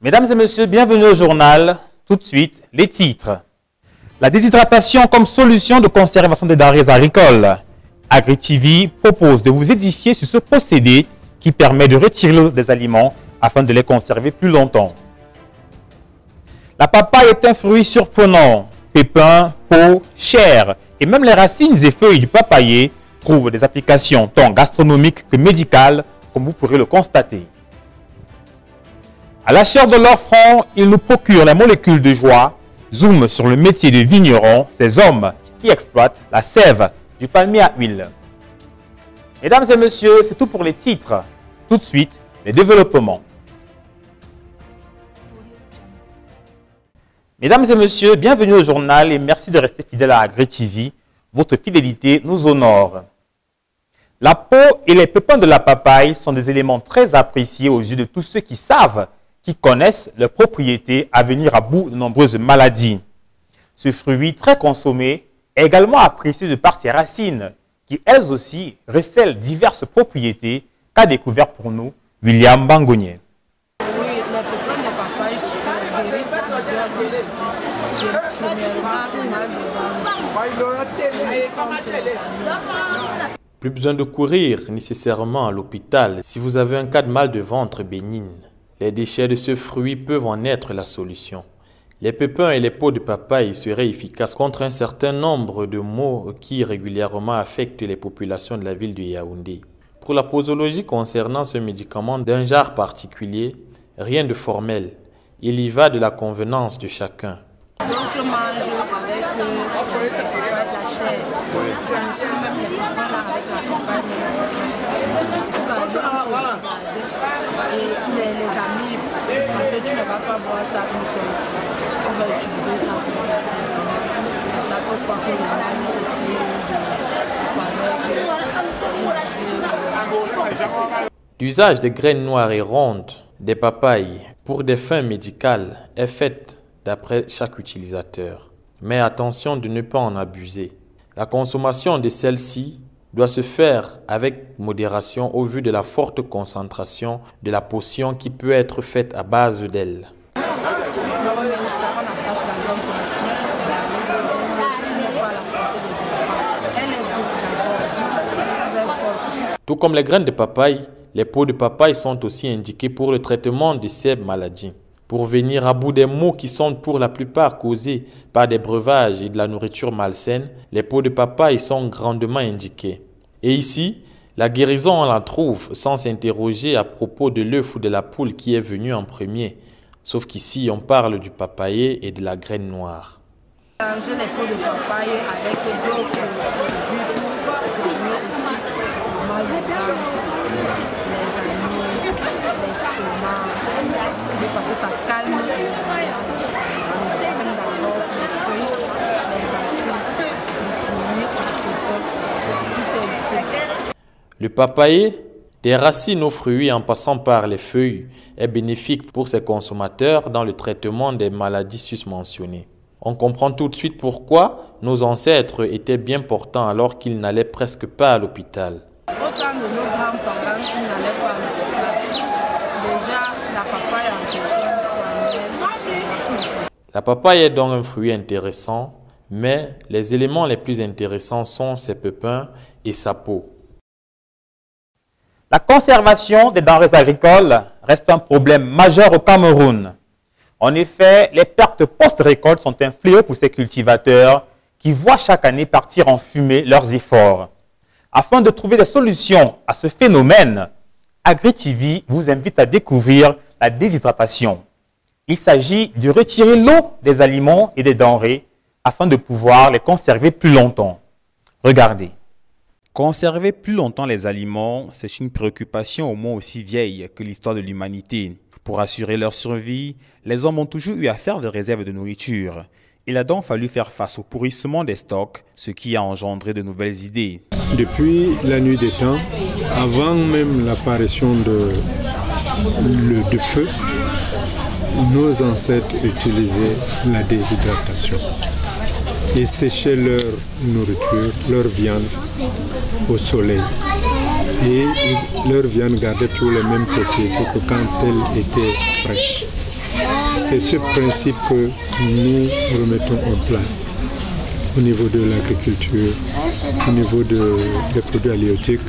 Mesdames et messieurs, bienvenue au journal. Tout de suite, les titres. La déshydratation comme solution de conservation des denrées agricoles. AgriTV propose de vous édifier sur ce procédé qui permet de retirer l'eau des aliments afin de les conserver plus longtemps. La papaye est un fruit surprenant. Pépins, peau, chair et même les racines et feuilles du papayer trouvent des applications tant gastronomiques que médicales, comme vous pourrez le constater. À la chair de leur front, ils nous procurent la molécule de joie. Zoom sur le métier de vigneron, ces hommes qui exploitent la sève du palmier à huile. Mesdames et messieurs, c'est tout pour les titres. Tout de suite, les développements. Mesdames et messieurs, bienvenue au journal et merci de rester fidèles à AgriTV. Votre fidélité nous honore. La peau et les pépins de la papaye sont des éléments très appréciés aux yeux de tous ceux qui savent, qui connaissent leurs propriétés à venir à bout de nombreuses maladies. Ce fruit très consommé est également apprécié de par ses racines, qui elles aussi recèlent diverses propriétés qu'a découvert pour nous William Bangonnier. Oui, les pépins de papaye guérissent plusieurs maladies. Plus besoin de courir nécessairement à l'hôpital si vous avez un cas de mal de ventre bénigne. Les déchets de ce fruit peuvent en être la solution. Les pépins et les peaux de papaye seraient efficaces contre un certain nombre de maux qui régulièrement affectent les populations de la ville de Yaoundé. Pour la posologie concernant ce médicament d'un genre particulier, rien de formel. Il y va de la convenance de chacun. D'autres mangent avec la chair. Et les amis, parce que tu ne vas pas boire ça une seule fois. Tu vas utiliser ça pour à chaque fois que le mal est L'usage des graines noires et rondes des papayes pour des fins médicales est fait d'après chaque utilisateur. Mais attention de ne pas en abuser. La consommation de celles-ci doit se faire avec modération au vu de la forte concentration de la potion qui peut être faite à base d'elle. Tout comme les graines de papaye, les peaux de papaye sont aussi indiquées pour le traitement de ces maladies. Pour venir à bout des maux qui sont pour la plupart causés par des breuvages et de la nourriture malsaine, les peaux de papaye sont grandement indiquées. Et ici, la guérison on la trouve sans s'interroger à propos de l'œuf ou de la poule qui est venu en premier. Sauf qu'ici, on parle du papayer et de la graine noire. Mélanger les peaux de papaye avec d'autres produits pour prévenir aussi le mal de ventre, les amies, l'estomac, parce que ça calme les fruits, les racines, Le papayer, des racines aux fruits en passant par les feuilles, est bénéfique pour ses consommateurs dans le traitement des maladies susmentionnées. On comprend tout de suite pourquoi nos ancêtres étaient bien portants alors qu'ils n'allaient presque pas à l'hôpital. Au temps de nos grands-parents, ils n'allaient pas à l'hôpital. Déjà, la papaye en question. La papaye est donc un fruit intéressant, mais les éléments les plus intéressants sont ses pépins et sa peau. La conservation des denrées agricoles reste un problème majeur au Cameroun. En effet, les pertes post-récolte sont un fléau pour ces cultivateurs qui voient chaque année partir en fumée leurs efforts. Afin de trouver des solutions à ce phénomène, AgriTV vous invite à découvrir la déshydratation. Il s'agit de retirer l'eau des aliments et des denrées afin de pouvoir les conserver plus longtemps. Regardez. Conserver plus longtemps les aliments, c'est une préoccupation au moins aussi vieille que l'histoire de l'humanité. Pour assurer leur survie, les hommes ont toujours eu à faire des réserves de nourriture. Il a donc fallu faire face au pourrissement des stocks, ce qui a engendré de nouvelles idées. Depuis la nuit des temps, avant même l'apparition de feu, nos ancêtres utilisaient la déshydratation et séchaient leur nourriture, leur viande au soleil. Et leur viande gardait toujours les mêmes propriétés que quand elle était fraîche. C'est ce principe que nous remettons en place au niveau de l'agriculture, au niveau des produits halieutiques.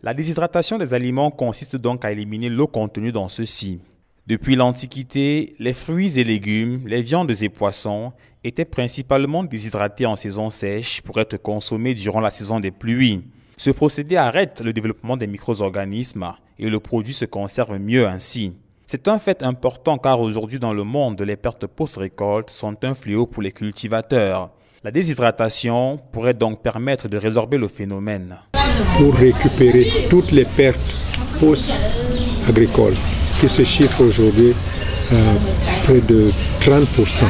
La déshydratation des aliments consiste donc à éliminer l'eau contenue dans ceux-ci. Depuis l'Antiquité, les fruits et légumes, les viandes et poissons étaient principalement déshydratés en saison sèche pour être consommés durant la saison des pluies. Ce procédé arrête le développement des micro-organismes et le produit se conserve mieux ainsi. C'est un fait important car aujourd'hui dans le monde, les pertes post-récolte sont un fléau pour les cultivateurs. La déshydratation pourrait donc permettre de résorber le phénomène. Pour récupérer toutes les pertes post-agricoles, qui se chiffrent aujourd'hui à près de 30%.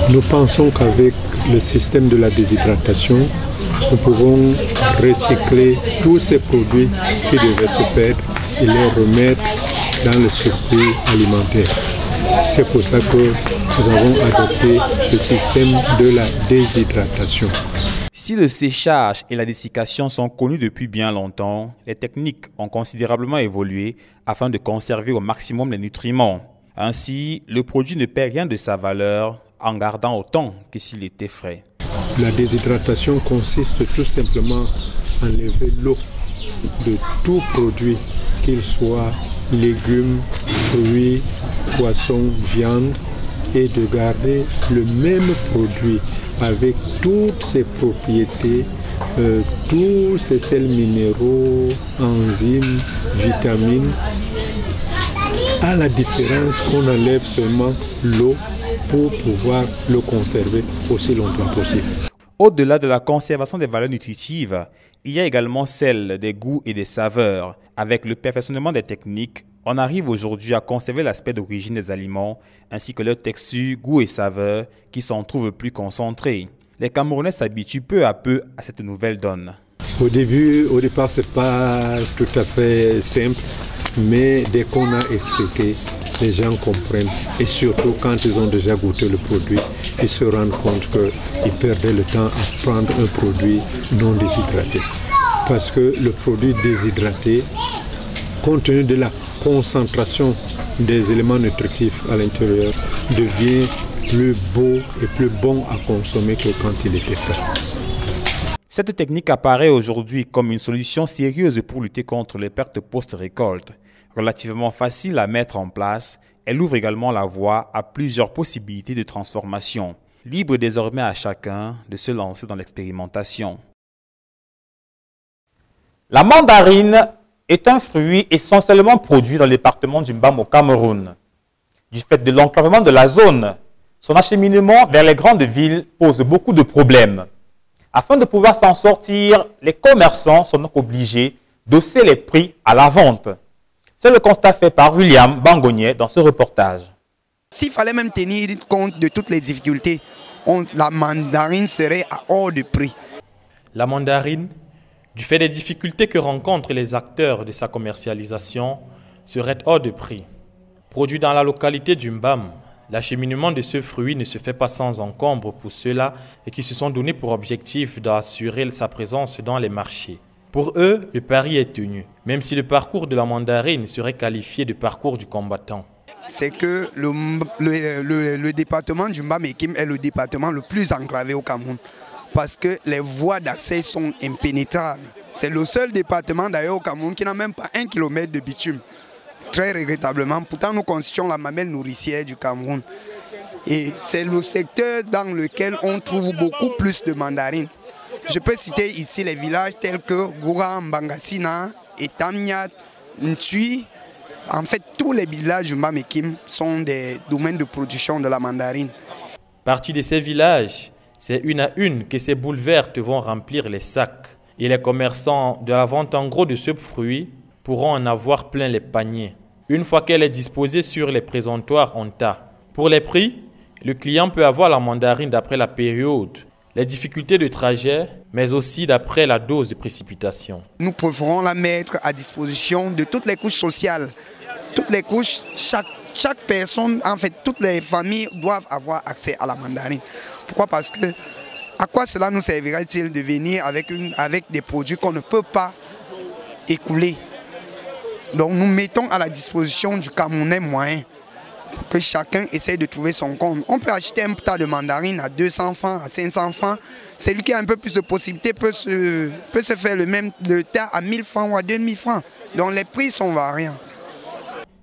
Nous pensons qu'avec le système de la déshydratation, nous pouvons recycler tous ces produits qui devaient se perdre et les remettre dans le circuit alimentaire. C'est pour ça que nous avons adopté le système de la déshydratation. Si le séchage et la dessiccation sont connus depuis bien longtemps, les techniques ont considérablement évolué afin de conserver au maximum les nutriments. Ainsi, le produit ne perd rien de sa valeur en gardant autant que s'il était frais. La déshydratation consiste tout simplement à enlever l'eau de tout produit, qu'il soit légumes, fruits, poissons, viande, et de garder le même produit avec toutes ses propriétés, tous ses sels minéraux, enzymes, vitamines, à la différence qu'on enlève seulement l'eau pour pouvoir le conserver aussi longtemps possible. Au-delà de la conservation des valeurs nutritives, il y a également celle des goûts et des saveurs. Avec le perfectionnement des techniques, on arrive aujourd'hui à conserver l'aspect d'origine des aliments ainsi que leur texture, goût et saveur qui s'en trouvent plus concentrés. Les Camerounais s'habituent peu à peu à cette nouvelle donne. Au départ, ce n'est pas tout à fait simple, mais dès qu'on a expliqué, les gens comprennent. Et surtout, quand ils ont déjà goûté le produit, ils se rendent compte qu'ils perdaient le temps à prendre un produit non déshydraté. Parce que le produit déshydraté, compte tenu de la concentration des éléments nutritifs à l'intérieur, devient plus beau et plus bon à consommer que quand il était frais. Cette technique apparaît aujourd'hui comme une solution sérieuse pour lutter contre les pertes post-récolte. Relativement facile à mettre en place, elle ouvre également la voie à plusieurs possibilités de transformation. Libre désormais à chacun de se lancer dans l'expérimentation. La mandarine est un fruit essentiellement produit dans le département du Mbam au Cameroun. Du fait de l'enclavement de la zone, son acheminement vers les grandes villes pose beaucoup de problèmes. Afin de pouvoir s'en sortir, les commerçants sont donc obligés d'hausser les prix à la vente. C'est le constat fait par William Bangonier dans ce reportage. S'il fallait même tenir compte de toutes les difficultés, la mandarine serait à hors de prix. La mandarine, du fait des difficultés que rencontrent les acteurs de sa commercialisation, serait hors de prix. Produit dans la localité du Mbam, l'acheminement de ce fruit ne se fait pas sans encombre pour ceux-là et qui se sont donné pour objectif d'assurer sa présence dans les marchés. Pour eux, le pari est tenu, même si le parcours de la mandarine serait qualifié de parcours du combattant. C'est que le département du Mbam-Ekim est le département le plus enclavé au Cameroun parce que les voies d'accès sont impénétrables. C'est le seul département d'ailleurs au Cameroun qui n'a même pas 1 kilomètre de bitume. Très regrettablement, pourtant nous constituons la mamelle nourricière du Cameroun. Et c'est le secteur dans lequel on trouve beaucoup plus de mandarines. Je peux citer ici les villages tels que Goura, Mbangassina, Etamniat, Ntui. En fait, tous les villages du Mbam-Ekim sont des domaines de production de la mandarine. Partie de ces villages, c'est une à une que ces boules vertes vont remplir les sacs. Et les commerçants de la vente en gros de ce fruit pourront en avoir plein les paniers. Une fois qu'elle est disposée sur les présentoirs en tas. Pour les prix, le client peut avoir la mandarine d'après la période, les difficultés de trajet, mais aussi d'après la dose de précipitation. Nous préférons la mettre à disposition de toutes les couches sociales. Toutes les couches, chaque personne, en fait, toutes les familles doivent avoir accès à la mandarine. Pourquoi? Parce que, à quoi cela nous servira-t-il de venir avec des produits qu'on ne peut pas écouler? Donc nous mettons à la disposition du Camerounais moyen que chacun essaye de trouver son compte. On peut acheter un tas de mandarines à 200 francs, à 500 francs. Celui qui a un peu plus de possibilités peut se faire le tas à 1000 francs ou à 2000 francs. Donc les prix sont variants.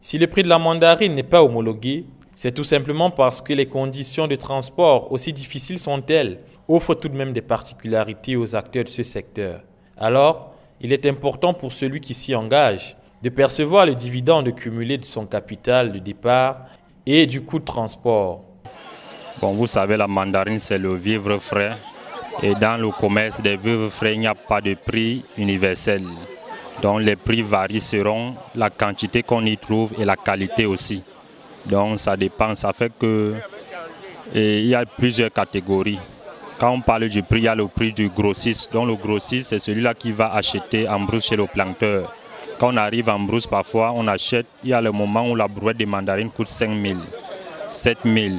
Si le prix de la mandarine n'est pas homologué, c'est tout simplement parce que les conditions de transport, aussi difficiles sont-elles, offrent tout de même des particularités aux acteurs de ce secteur. Alors, il est important pour celui qui s'y engage de percevoir le dividende cumulé de son capital de départ et du coût de transport. Bon, vous savez, la mandarine, c'est le vivre frais. Et dans le commerce des vivres frais, il n'y a pas de prix universel. Donc les prix varient selon la quantité qu'on y trouve et la qualité aussi. Donc ça dépend, ça fait que il y a plusieurs catégories. Quand on parle du prix, il y a le prix du grossiste. Donc le grossiste, c'est celui-là qui va acheter en brousse chez le planteur. Quand on arrive en brousse, parfois on achète, il y a le moment où la brouette de mandarine coûte 5 000, 7 000,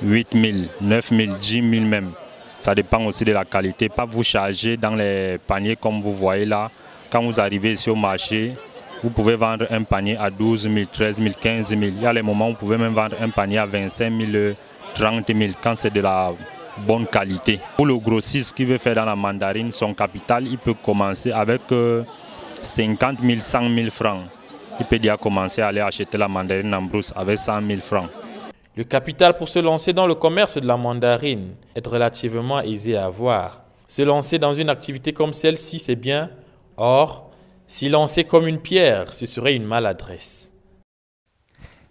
8 000, 9 000, 10 000 même. Ça dépend aussi de la qualité. Pas vous charger dans les paniers comme vous voyez là. Quand vous arrivez ici au marché, vous pouvez vendre un panier à 12 000, 13 000, 15 000. Il y a les moments où vous pouvez même vendre un panier à 25 000, 30 000 quand c'est de la bonne qualité. Pour le grossiste qui veut faire dans la mandarine, son capital, il peut commencer avec 50 000, 100 000 francs. Il peut déjà commencer à aller acheter la mandarine en brousse avec 100 000 francs. Le capital pour se lancer dans le commerce de la mandarine est relativement aisé à avoir. Se lancer dans une activité comme celle-ci, c'est bien. Or, s'y lancer comme une pierre, ce serait une maladresse.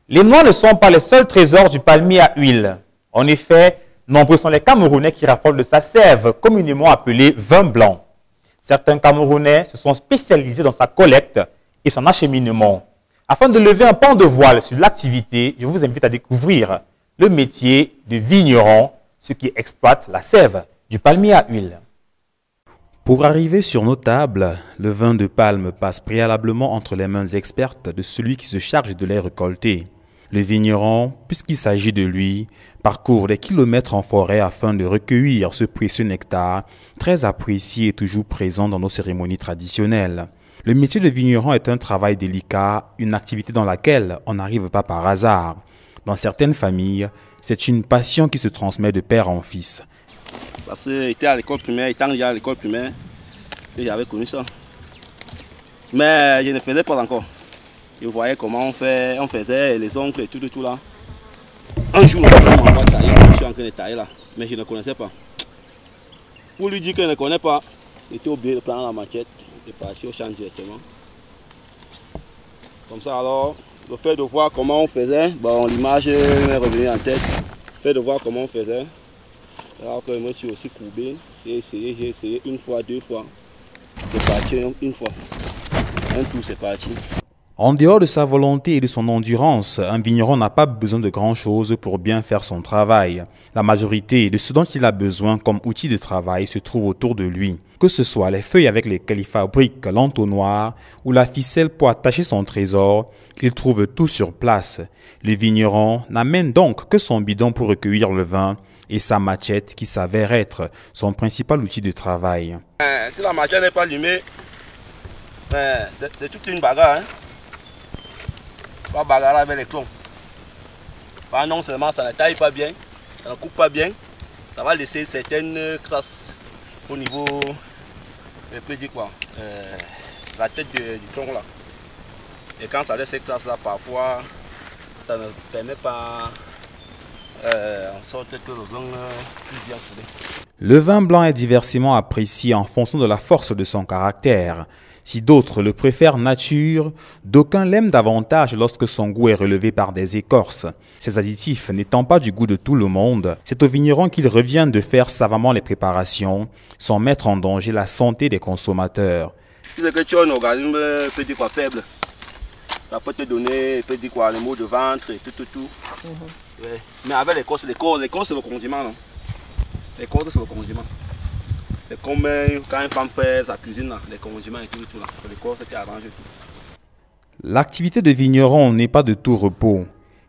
Les noix ne sont pas les seuls trésors du palmier à huile. En effet, nombreux sont les Camerounais qui raffolent de sa sève, communément appelée vin blanc. Certains Camerounais se sont spécialisés dans sa collecte et son acheminement. Afin de lever un pan de voile sur l'activité, je vous invite à découvrir le métier de vigneron, ceux qui exploitent la sève du palmier à huile. Pour arriver sur nos tables, le vin de palme passe préalablement entre les mains expertes de celui qui se charge de les récolter. Le vigneron, puisqu'il s'agit de lui, parcourt des kilomètres en forêt afin de recueillir ce précieux nectar, très apprécié et toujours présent dans nos cérémonies traditionnelles. Le métier de vigneron est un travail délicat, une activité dans laquelle on n'arrive pas par hasard. Dans certaines familles, c'est une passion qui se transmet de père en fils. Parce que j'étais à l'école primaire, étant déjà à l'école primaire, et j'avais connu ça. Mais je ne faisais pas encore. Je voyais comment on faisait les oncles et tout là. Un jour, on m'envoie tailler, je suis en train de tailler là, mais je ne connaissais pas. Pour lui dire que je ne connais pas, j'étais obligé de prendre la machette et partir au champ directement. Comme ça alors, le fait de voir comment on faisait, bon, l'image m'est revenue en tête. Le fait de voir comment on faisait, alors que je me suis aussi courbé, j'ai essayé une fois, deux fois. C'est parti une fois. Un tour, c'est parti. En dehors de sa volonté et de son endurance, un vigneron n'a pas besoin de grand-chose pour bien faire son travail. La majorité de ce dont il a besoin comme outil de travail se trouve autour de lui. Que ce soit les feuilles avec lesquelles il fabrique l'entonnoir ou la ficelle pour attacher son trésor, il trouve tout sur place. Le vigneron n'amène donc que son bidon pour recueillir le vin et sa machette qui s'avère être son principal outil de travail. Si la machette n'est pas allumée, c'est toute une bagarre. Hein? Pas bagarre avec les clones. Non seulement ça ne taille pas bien, ça ne coupe pas bien, ça va laisser certaines crasses au niveau, je peux dire quoi, la tête du tronc là. Et quand ça laisse ces crasses là, parfois, ça ne permet pas en sorte que le vin puisse bien couler. Le vin blanc est diversement apprécié en fonction de la force de son caractère. Si d'autres le préfèrent nature, d'aucuns l'aiment davantage lorsque son goût est relevé par des écorces. Ces additifs n'étant pas du goût de tout le monde, c'est au vigneron qu'il revient de faire savamment les préparations, sans mettre en danger la santé des consommateurs. Si c'est que tu as un organisme peut dire quoi, faible, ça peut te donner, peut dire quoi, les maux de ventre et tout. Ouais. Mais avec l'écorce, c'est le condiment, non? L'écorce, c'est le condiment. C'est comme quand une femme fait sa cuisine, là, les condiments et tout là. C'est l'écorce qui arrange tout. L'activité de vigneron n'est pas de tout repos.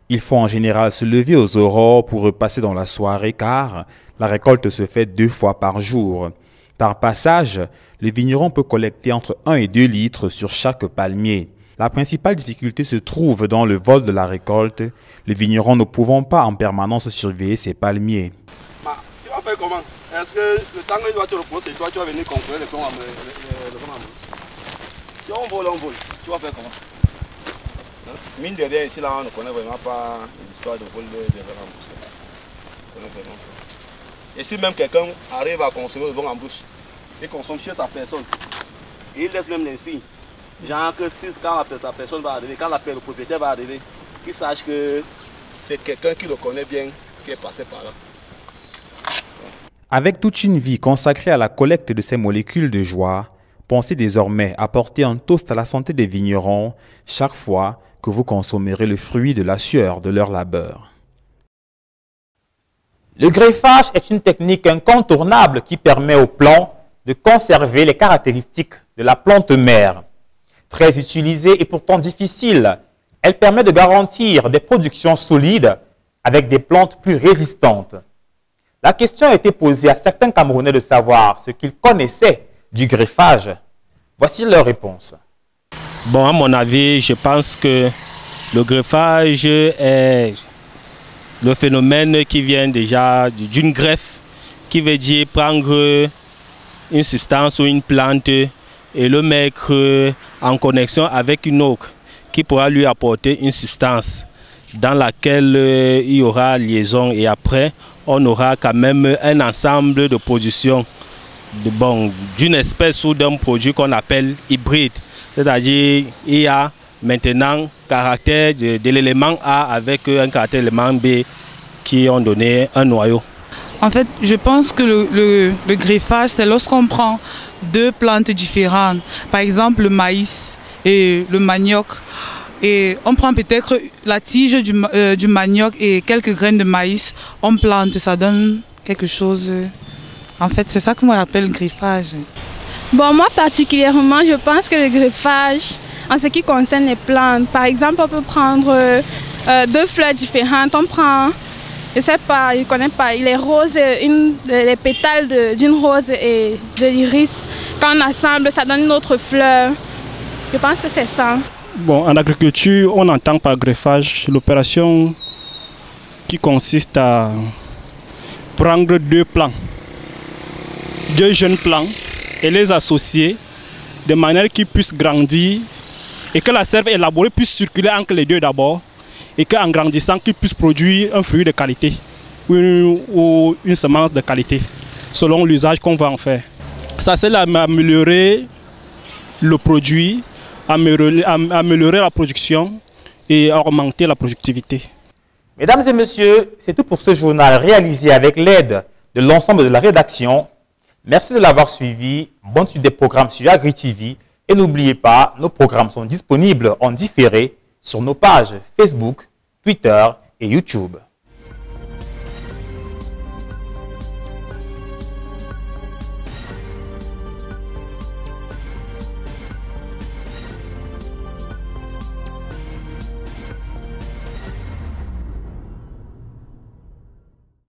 Il faut en général se lever aux aurores pour repasser dans la soirée car la récolte se fait 2 fois par jour. Par passage, le vigneron peut collecter entre 1 et 2 litres sur chaque palmier. La principale difficulté se trouve dans le vol de la récolte, les vignerons ne pouvant pas en permanence surveiller ses palmiers. Tu vas faire comment? Est-ce que le temps que tu vas te reposer, toi tu vas venir contrôler le plomb à si on vole, tu vas faire comment? Mine de rien, ici là, on ne connaît vraiment pas l'histoire de vol de vin en bouche. Et si même quelqu'un arrive à consommer le vin en bouche, il consomme chez sa personne, et il laisse même les signes. Genre que si, quand sa personne va arriver, quand le propriétaire va arriver, qu'il sache que c'est quelqu'un qui le connaît bien, qui est passé par là. Avec toute une vie consacrée à la collecte de ces molécules de joie, pensez désormais à porter un toast à la santé des vignerons chaque fois que vous consommerez le fruit de la sueur de leur labeur. Le greffage est une technique incontournable qui permet aux plants de conserver les caractéristiques de la plante mère. Très utilisée et pourtant difficile, elle permet de garantir des productions solides avec des plantes plus résistantes. La question a été posée à certains Camerounais de savoir ce qu'ils connaissaient du greffage. Voici leur réponse. Bon, à mon avis, je pense que le greffage est le phénomène qui vient déjà d'une greffe, qui veut dire prendre une substance ou une plante et le mettre en connexion avec une autre qui pourra lui apporter une substance dans laquelle il y aura liaison et après on aura quand même un ensemble de production d'une espèce ou d'un produit qu'on appelle hybride. C'est-à-dire il y a maintenant caractère de l'élément A avec un caractère d'élément B qui ont donné un noyau. En fait, je pense que le greffage, c'est lorsqu'on prend deux plantes différentes, par exemple le maïs et le manioc, et on prend peut-être la tige du manioc et quelques graines de maïs, on plante, ça donne quelque chose. En fait, c'est ça qu'on appelle le greffage. Bon, moi particulièrement, je pense que le greffage, en ce qui concerne les plantes, par exemple, on peut prendre deux fleurs différentes, on prend... Je ne sais pas, je ne connais pas. Les roses, les pétales d'une rose et de l'iris, quand on assemble, ça donne une autre fleur. Je pense que c'est ça. Bon, en agriculture, on entend par greffage l'opération qui consiste à prendre deux plants, deux jeunes plants, et les associer de manière qu'ils puissent grandir et que la sève élaborée puisse circuler entre les deux d'abord. Et qu'en grandissant, qu'ils puissent produire un fruit de qualité ou une semence de qualité, selon l'usage qu'on va en faire. Ça, c'est améliorer le produit, améliorer la production et augmenter la productivité. Mesdames et messieurs, c'est tout pour ce journal réalisé avec l'aide de l'ensemble de la rédaction. Merci de l'avoir suivi. Bonne suite des programmes sur AgriTV. Et n'oubliez pas, nos programmes sont disponibles en différé sur nos pages Facebook, Twitter et YouTube.